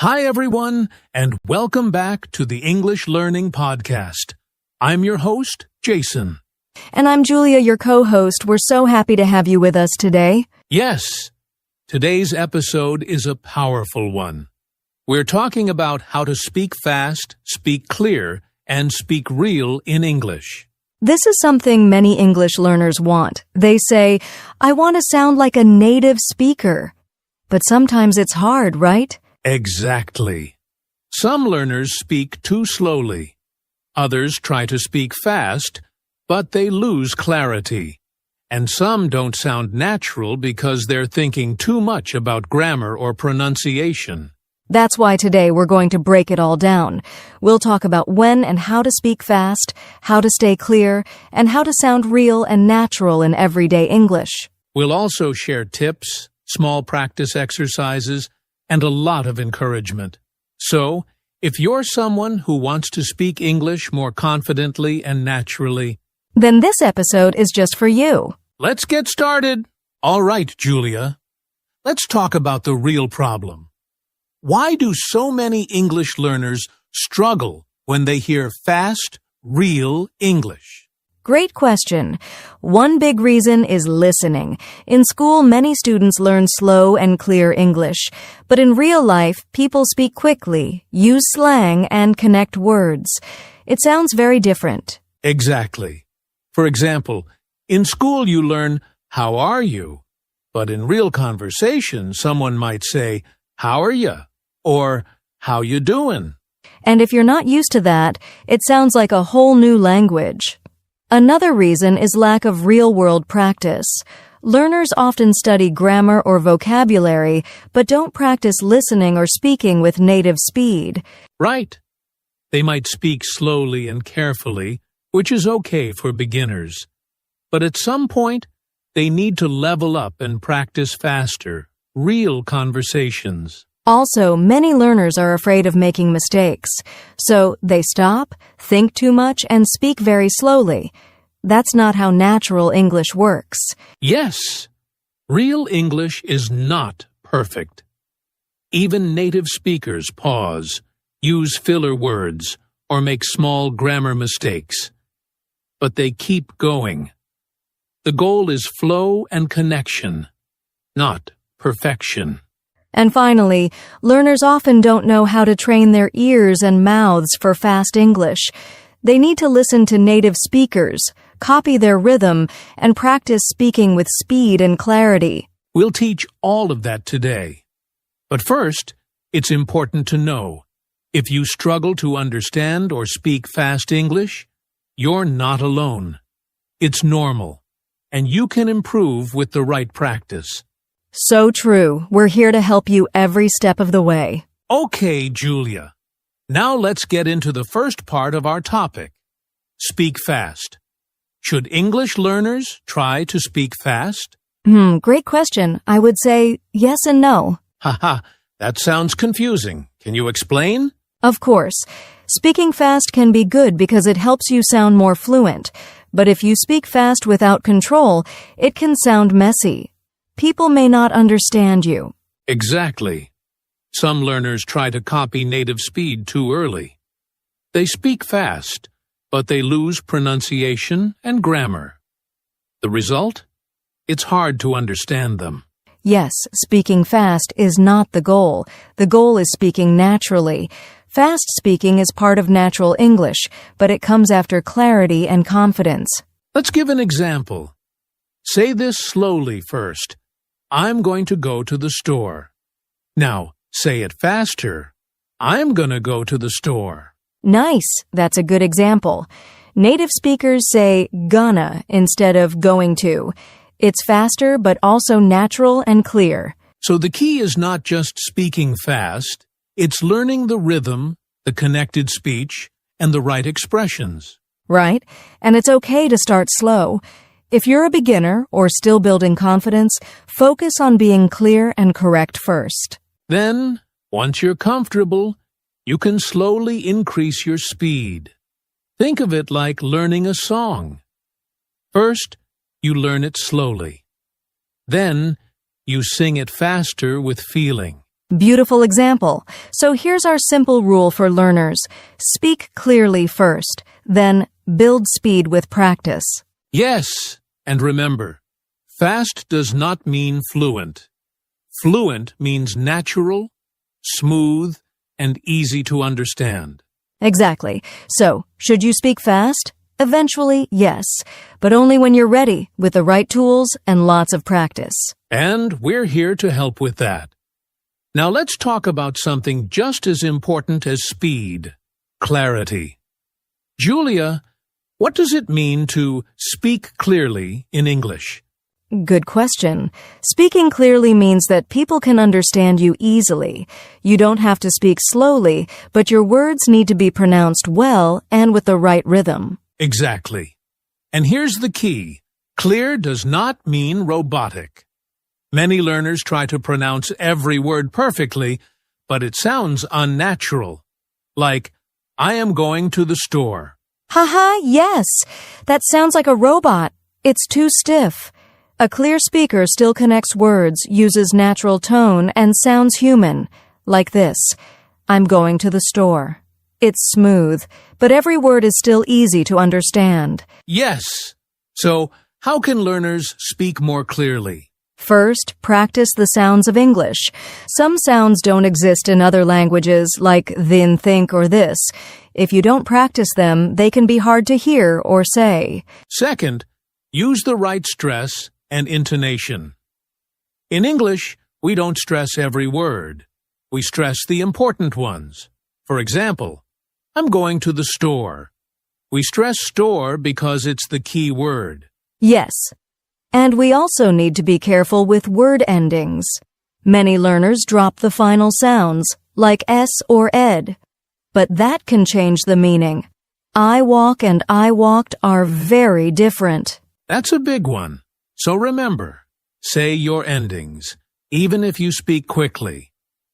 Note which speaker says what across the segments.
Speaker 1: Hi, everyone, and welcome back to the English Learning Podcast. I'm your host, Jason.
Speaker 2: And I'm Julia, your co-host. We're so happy to have you with us today.
Speaker 1: Yes, today's episode is a powerful one. We're talking about how to speak fast, speak clear, and speak real in English.
Speaker 2: This is something many English learners want. They say, I want to sound like a native speaker. But sometimes it's hard, right?
Speaker 1: Exactly. Some learners speak too slowly. Others try to speak fast, but they lose clarity. And some don't sound natural because they're thinking too much about grammar or pronunciation.
Speaker 2: That's why today we're going to break it all down. We'll talk about when and how to speak fast, how to stay clear, and how to sound real and natural in everyday English.
Speaker 1: We'll also share tips, small practice exercises, and a lot of encouragement. So, if you're someone who wants to speak English more confidently and naturally,
Speaker 2: then this episode is just for you.
Speaker 1: Let's get started. All right, Julia. Let's talk about the real problem. Why do so many English learners struggle when they hear fast, real English?
Speaker 2: Great question. One big reason is listening. In school, many students learn slow and clear English. But in real life, people speak quickly, use slang, and connect words. It sounds very different.
Speaker 1: Exactly. For example, in school you learn, "How are you?" But in real conversation, someone might say, "How are ya?" or "How you doing?"
Speaker 2: And if you're not used to that, it sounds like a whole new language. Another reason is lack of real-world practice. Learners often study grammar or vocabulary, but don't practice listening or speaking with native speed.
Speaker 1: Right. They might speak slowly and carefully, which is okay for beginners. But at some point, they need to level up and practice faster, real conversations.
Speaker 2: Also, many learners are afraid of making mistakes, so they stop, think too much, and speak very slowly. That's not how natural English works.
Speaker 1: Yes, real English is not perfect. Even native speakers pause, use filler words, or make small grammar mistakes. But they keep going. The goal is flow and connection, not perfection.
Speaker 2: And finally, learners often don't know how to train their ears and mouths for fast English. They need to listen to native speakers, copy their rhythm, and practice speaking with speed and clarity.
Speaker 1: We'll teach all of that today. But first, it's important to know, if you struggle to understand or speak fast English, you're not alone. It's normal, and you can improve with the right practice.
Speaker 2: So true. We're here to help you every step of the way.
Speaker 1: Okay, Julia. Now let's get into the first part of our topic. Speak fast. Should English learners try to speak fast?
Speaker 2: Great question. I would say yes and no.
Speaker 1: Haha, that sounds confusing. Can you explain?
Speaker 2: Of course. Speaking fast can be good because it helps you sound more fluent. But if you speak fast without control, it can sound messy. People may not understand you.
Speaker 1: Exactly. Some learners try to copy native speed too early. They speak fast, but they lose pronunciation and grammar. The result? It's hard to understand them.
Speaker 2: Yes, speaking fast is not the goal. The goal is speaking naturally. Fast speaking is part of natural English, but it comes after clarity and confidence.
Speaker 1: Let's give an example. Say this slowly first. I'm going to go to the store. Now, say it faster. I'm gonna go to the store.
Speaker 2: Nice. That's a good example. Native speakers say gonna instead of going to. It's faster, but also natural and clear.
Speaker 1: So the key is not just speaking fast, it's learning the rhythm, the connected speech, and the right expressions.
Speaker 2: Right? And it's okay to start slow. If you're a beginner or still building confidence, focus on being clear and correct first.
Speaker 1: Then, once you're comfortable, you can slowly increase your speed. Think of it like learning a song. First, you learn it slowly. Then, you sing it faster with feeling.
Speaker 2: Beautiful example. So here's our simple rule for learners. Speak clearly first, then build speed with practice.
Speaker 1: Yes, and remember, fast does not mean fluent. Fluent means natural, smooth, and easy to understand.
Speaker 2: Exactly. So, should you speak fast? Eventually, yes, but only when you're ready with the right tools and lots of practice.
Speaker 1: And we're here to help with that. Now let's talk about something just as important as speed, clarity. Julia, what does it mean to speak clearly in English?
Speaker 2: Good question. Speaking clearly means that people can understand you easily. You don't have to speak slowly, but your words need to be pronounced well and with the right rhythm.
Speaker 1: Exactly. And here's the key. Clear does not mean robotic. Many learners try to pronounce every word perfectly, but it sounds unnatural. Like, I am going to the store.
Speaker 2: Haha, yes. That sounds like a robot. It's too stiff. A clear speaker still connects words, uses natural tone, and sounds human. Like this. I'm going to the store. It's smooth, but every word is still easy to understand.
Speaker 1: Yes. So, how can learners speak more clearly?
Speaker 2: First, practice the sounds of English. Some sounds don't exist in other languages, like then, think, or this. If you don't practice them, they can be hard to hear or say.
Speaker 1: Second, use the right stress and intonation. In English, we don't stress every word. We stress the important ones. For example, I'm going to the store. We stress store because it's the key word.
Speaker 2: Yes. And we also need to be careful with word endings. Many learners drop the final sounds, like S or ed. But that can change the meaning. I walk and I walked are very different.
Speaker 1: That's a big one. So remember, say your endings, even if you speak quickly.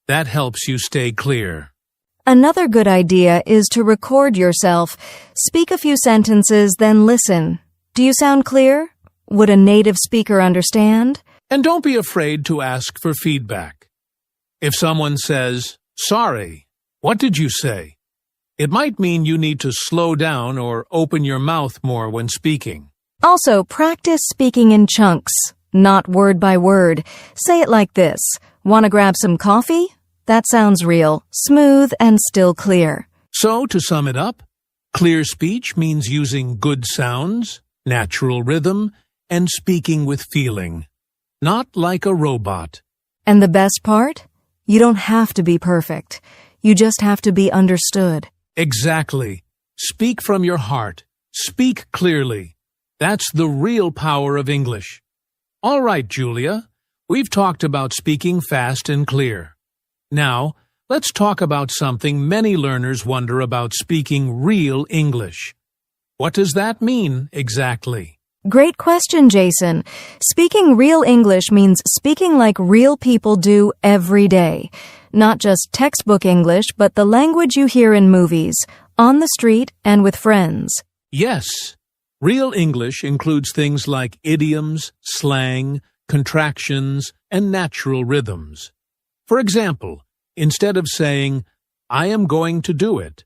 Speaker 1: That helps you stay clear.
Speaker 2: Another good idea is to record yourself. Speak a few sentences, then listen. Do you sound clear? Would a native speaker understand?
Speaker 1: And don't be afraid to ask for feedback. If someone says, sorry, what did you say? It might mean you need to slow down or open your mouth more when speaking.
Speaker 2: Also, practice speaking in chunks, not word by word. Say it like this. Want to grab some coffee? That sounds real, smooth, and still clear.
Speaker 1: So, to sum it up, clear speech means using good sounds, natural rhythm, and speaking with feeling. Not like a robot.
Speaker 2: And the best part? You don't have to be perfect. You just have to be understood.
Speaker 1: Exactly. Speak from your heart. Speak clearly. That's the real power of English. All right, Julia. We've talked about speaking fast and clear. Now, let's talk about something many learners wonder about speaking real English. What does that mean exactly?
Speaker 2: Great question, Jason. Speaking real English means speaking like real people do every day. Not just textbook English, but the language you hear in movies, on the street, and with friends.
Speaker 1: Yes. Real English includes things like idioms, slang, contractions, and natural rhythms. For example, instead of saying, I am going to do it,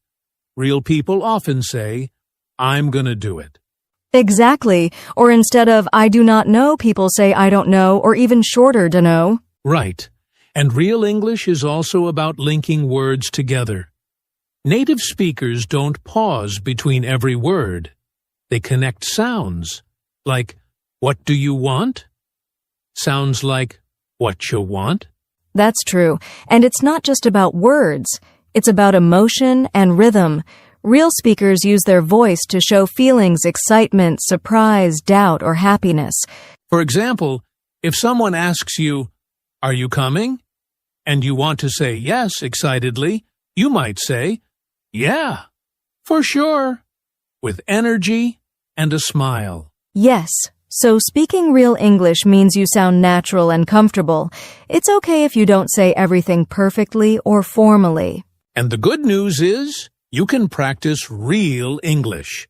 Speaker 1: real people often say, I'm gonna do it.
Speaker 2: Exactly. Or instead of I do not know, people say I don't know, or even shorter, dunno.
Speaker 1: Right. And real English is also about linking words together. Native speakers don't pause between every word. They connect sounds, like, what do you want? Sounds like, what you want?
Speaker 2: That's true. And it's not just about words. It's about emotion and rhythm. Real speakers use their voice to show feelings, excitement, surprise, doubt, or happiness.
Speaker 1: For example, if someone asks you, are you coming? And you want to say yes excitedly, you might say, yeah, for sure, with energy and a smile.
Speaker 2: Yes. So speaking real English means you sound natural and comfortable. It's okay if you don't say everything perfectly or formally.
Speaker 1: And the good news is, you can practice real English.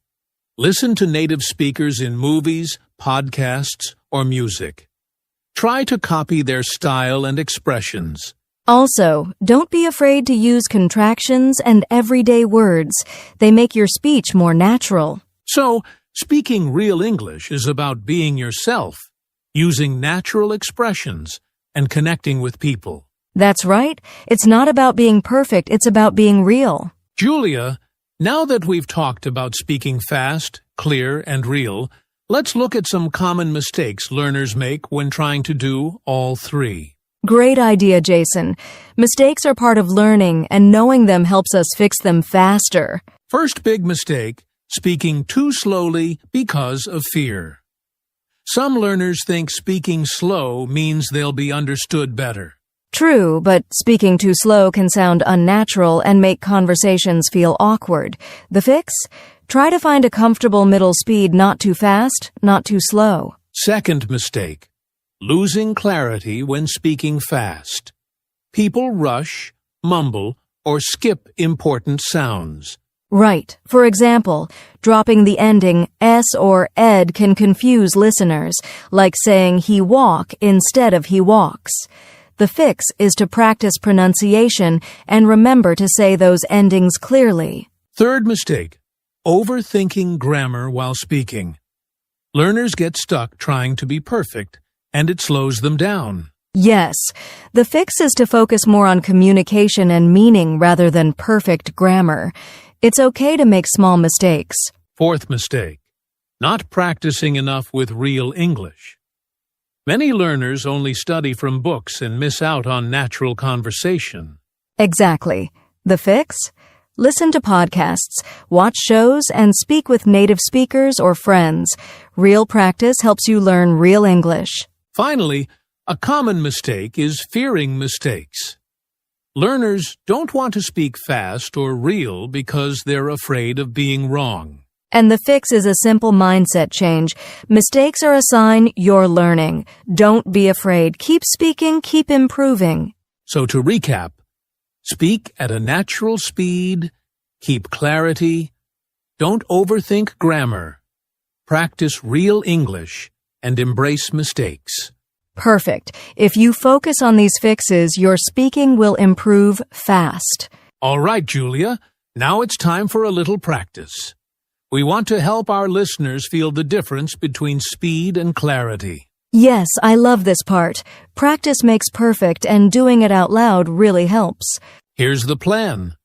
Speaker 1: Listen to native speakers in movies, podcasts, or music. Try to copy their style and expressions.
Speaker 2: Also, don't be afraid to use contractions and everyday words. They make your speech more natural.
Speaker 1: So, speaking real English is about being yourself, using natural expressions, and connecting with people.
Speaker 2: That's right. It's not about being perfect, it's about being real.
Speaker 1: Julia, now that we've talked about speaking fast, clear, and real, let's look at some common mistakes learners make when trying to do all three.
Speaker 2: Great idea, Jason. Mistakes are part of learning, and knowing them helps us fix them faster.
Speaker 1: First big mistake, speaking too slowly because of fear. Some learners think speaking slow means they'll be understood better.
Speaker 2: True, but speaking too slow can sound unnatural and make conversations feel awkward. The fix? Try to find a comfortable middle speed, not too fast, not too slow.
Speaker 1: Second mistake, losing clarity when speaking fast. People rush, mumble, or skip important sounds.
Speaker 2: Right. For example, dropping the ending s or ed can confuse listeners, like saying he walk instead of he walks. The fix is to practice pronunciation and remember to say those endings clearly.
Speaker 1: Third mistake, overthinking grammar while speaking. Learners get stuck trying to be perfect, and it slows them down.
Speaker 2: Yes, the fix is to focus more on communication and meaning rather than perfect grammar. It's okay to make small mistakes.
Speaker 1: Fourth mistake, not practicing enough with real English. Many learners only study from books and miss out on natural conversation.
Speaker 2: Exactly. The fix? Listen to podcasts, watch shows, and speak with native speakers or friends. Real practice helps you learn real English.
Speaker 1: Finally, a common mistake is fearing mistakes. Learners don't want to speak fast or real because they're afraid of being wrong.
Speaker 2: And the fix is a simple mindset change. Mistakes are a sign you're learning. Don't be afraid. Keep speaking, keep improving.
Speaker 1: So to recap, speak at a natural speed, keep clarity, don't overthink grammar, practice real English, and embrace mistakes.
Speaker 2: Perfect. If you focus on these fixes, your speaking will improve fast.
Speaker 1: All right, Julia, now it's time for a little practice. We want to help our listeners feel the difference between speed and clarity.
Speaker 2: Yes, I love this part. Practice makes perfect, and doing it out loud really helps.
Speaker 1: Here's the plan.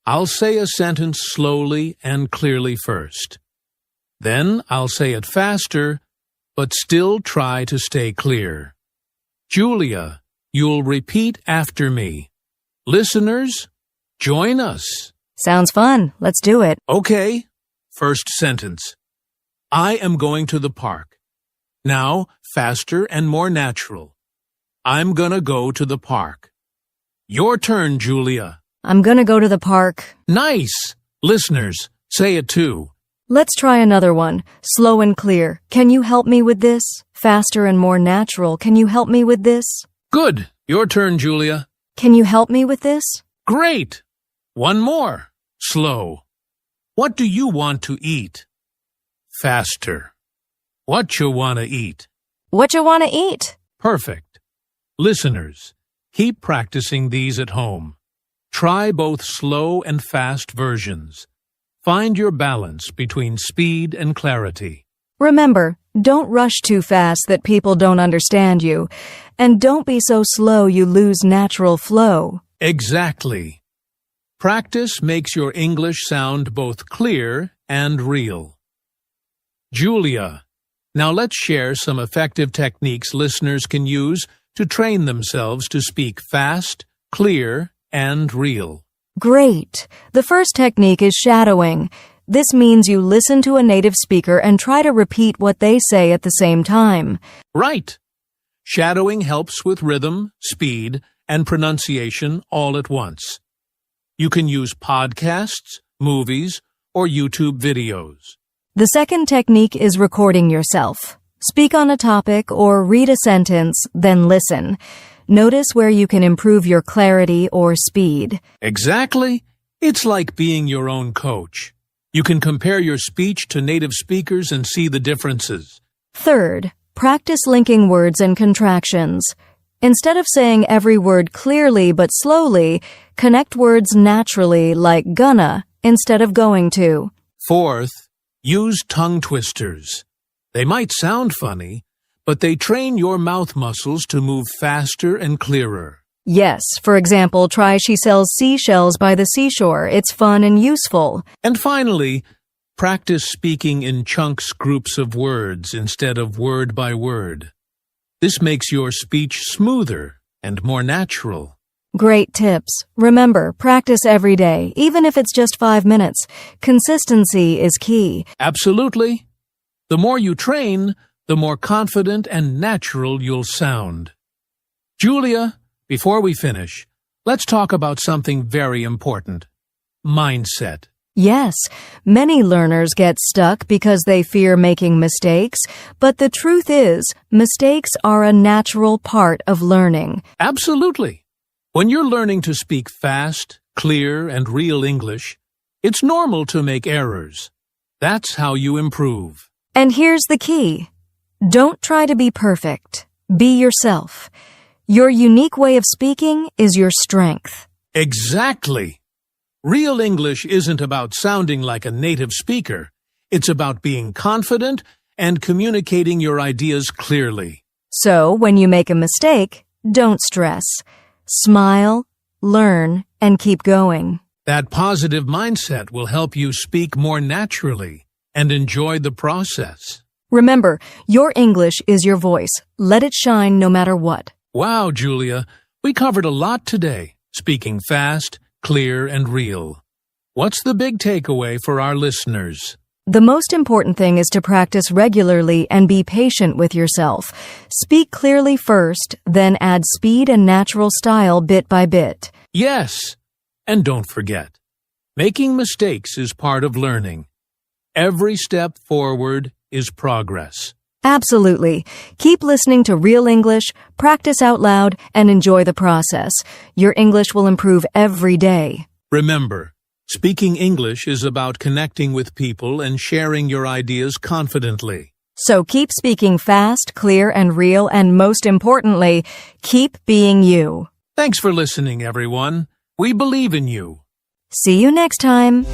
Speaker 1: I'll say a sentence slowly and clearly first. Then I'll say it faster, but still try to stay clear. Julia, you'll repeat after me. Listeners, join us.
Speaker 2: Sounds fun. Let's do it.
Speaker 1: Okay. First sentence. I am going to the park. Now, faster and more natural. I'm gonna go to the park. Your turn, Julia.
Speaker 2: I'm gonna go to the park.
Speaker 1: Nice! Listeners, say it too.
Speaker 2: Let's try another one. Slow and clear. Can you help me with this? Faster and more natural. Can you help me with this?
Speaker 1: Good. Your turn, Julia.
Speaker 2: Can you help me with this?
Speaker 1: Great! One more. Slow. What do you want to eat? Faster. What you wanna eat?
Speaker 2: What you wanna eat?
Speaker 1: Perfect. Listeners, keep practicing these at home. Try both slow and fast versions. Find your balance between speed and clarity.
Speaker 2: Remember, don't rush too fast that people don't understand you. And don't be so slow you lose natural flow.
Speaker 1: Exactly. Practice makes your English sound both clear and real. Julia, now let's share some effective techniques listeners can use to train themselves to speak fast, clear, and real.
Speaker 2: Great! The first technique is shadowing. This means you listen to a native speaker and try to repeat what they say at the same time.
Speaker 1: Right! Shadowing helps with rhythm, speed, and pronunciation all at once. You can use podcasts, movies, or YouTube videos.
Speaker 2: The second technique is recording yourself. Speak on a topic or read a sentence, then listen. Notice where you can improve your clarity or speed.
Speaker 1: Exactly. It's like being your own coach. You can compare your speech to native speakers and see the differences.
Speaker 2: Third, practice linking words and contractions. Instead of saying every word clearly but slowly, connect words naturally like gonna instead of going to.
Speaker 1: Fourth, use tongue twisters. They might sound funny, but they train your mouth muscles to move faster and clearer.
Speaker 2: Yes, for example, try she sells seashells by the seashore. It's fun and useful.
Speaker 1: And finally, practice speaking in chunks groups of words instead of word by word. This makes your speech smoother and more natural.
Speaker 2: Great tips. Remember, practice every day, even if it's just 5 minutes. Consistency is key.
Speaker 1: Absolutely. The more you train, the more confident and natural you'll sound. Julia, before we finish, let's talk about something very important. Mindset.
Speaker 2: Yes, many learners get stuck because they fear making mistakes, but the truth is, mistakes are a natural part of learning.
Speaker 1: Absolutely. When you're learning to speak fast, clear, and real English, it's normal to make errors. That's how you improve.
Speaker 2: And here's the key. Don't try to be perfect. Be yourself. Your unique way of speaking is your strength.
Speaker 1: Exactly. Real English isn't about sounding like a native speaker. It's about being confident and communicating your ideas clearly.
Speaker 2: So, when you make a mistake, don't stress. Smile, learn, and keep going.
Speaker 1: That positive mindset will help you speak more naturally and enjoy the process.
Speaker 2: Remember, your English is your voice. Let it shine no matter what.
Speaker 1: Wow, Julia, we covered a lot today, speaking fast, clear, and real. What's the big takeaway for our listeners?
Speaker 2: The most important thing is to practice regularly and be patient with yourself. Speak clearly first, then add speed and natural style bit by bit.
Speaker 1: Yes, and don't forget, making mistakes is part of learning. Every step forward is progress.
Speaker 2: Absolutely. Keep listening to Real English, practice out loud, and enjoy the process. Your English will improve every day.
Speaker 1: Remember, speaking English is about connecting with people and sharing your ideas confidently.
Speaker 2: So keep speaking fast, clear, and real, and most importantly, keep being you.
Speaker 1: Thanks for listening, everyone. We believe in you.
Speaker 2: See you next time.